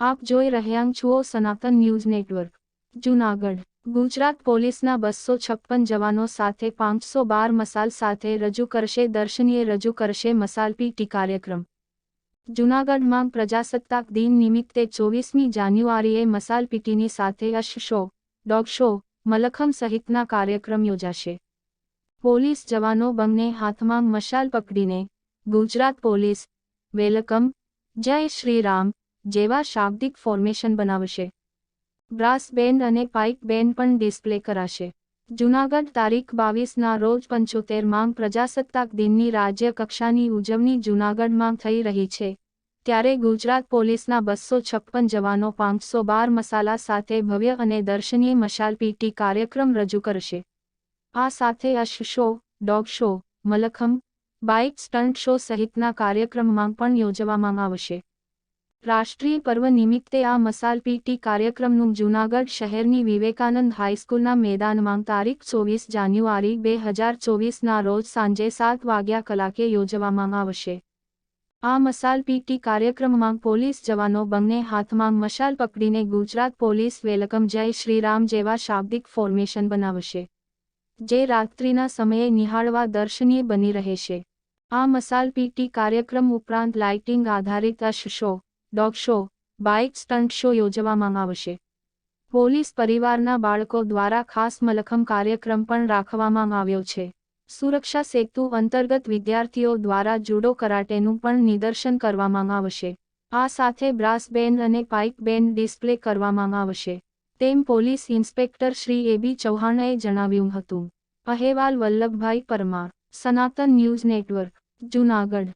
આપ જોઈ રહ્યા છો સનાતન ન્યૂઝ નેટવર્ક જૂનાગઢ। ગુજરાત પોલીસના 256 જવાનો સાથે 512 મસાલ સાથે રજૂ કરશે દર્શનીય રજૂ કરશે મસાલ પીટી કાર્યક્રમ। જૂનાગઢમાં પ્રજાસત્તાક દિન નિમિત્તે 24મી જાન્યુઆરીએ મસાલ પીટીની સાથે અશ્વ શો, ડોગ શો, મલખમ સહિતના કાર્યક્રમ યોજાશે। પોલીસ જવાનો બંને હાથમાં મશાલ પકડીને ગુજરાત પોલીસ વેલકમ, જય શ્રી રામ જેવા શાબ્દિક ફોર્મેશન બનાવશે। બ્રાસ બેન્ડ અને પાઇપ બેન્ડ પણ ડિસ્પ્લે કરાશે। જૂનાગઢ તારીખ 22ના રોજ 75માં પ્રજાસત્તાક દિનની રાજ્ય કક્ષાની ઉજવણી જૂનાગઢમાં થઈ રહી છે, ત્યારે ગુજરાત પોલીસના 256 જવાનો 512 મસાલા સાથે ભવ્ય અને દર્શનીય મશાલ પીટી કાર્યક્રમ રજૂ કરશે। આ સાથે અશ્વ શો, ડોગ શો, મલખમ, બાઇક સ્ટન્ટ શો સહિતના કાર્યક્રમમાં પણ યોજવામાં આવશે। રાષ્ટ્રીય પર્વ નિમિત્તે આ મસાલ પીટી કાર્યક્રમનું જૂનાગઢ શહેરની વિવેકાનંદ હાઈસ્કૂલના મેદાનમાં તારીખ 24 જાન્યુઆરી 2024ના રોજ સાંજે 7 વાગ્યા કલાકે યોજવામાં આવશે। આ મસાલ પીટી કાર્યક્રમમાં પોલીસ જવાનો બંને હાથમાં મશાલ પકડીને ગુજરાત પોલીસ વેલકમ, જય શ્રી રામ જેવા શાબ્દિક ફોર્મેશન બનાવશે, જે રાત્રિના સમયે નિહાળવા દર્શનીય બની રહેશે। આ મસાલ પીટી કાર્યક્રમ ઉપરાંત લાઇટિંગ આધારિત અશ્વ show, dog show, bike stunt show યોજવામાં આવશે। પોલીસ પરિવારના બાળકો દ્વારા ખાસ મલખમ કાર્યક્રમ પણ રાખવામાં આવ્યો છે। સુરક્ષા સેતુ અંતર્ગત વિદ્યાર્થીઓ દ્વારા જુડો કરાટેનું પણ નિદર્શન કરવામાં આવશે। આ સાથે બ્રાસ બેન્ડ અને પાઇપ બેન્ડ ડિસ્પ્લે કરવામાં આવશે, તેમ પોલીસ ઇન્સ્પેક્ટર શ્રી એબી ચૌહાણએ જણાવ્યું હતું। અહેવાલ વલ્લભભાઈ પરમાર, સનાતન ન્યૂઝ નેટવર્ક, જૂનાગઢ।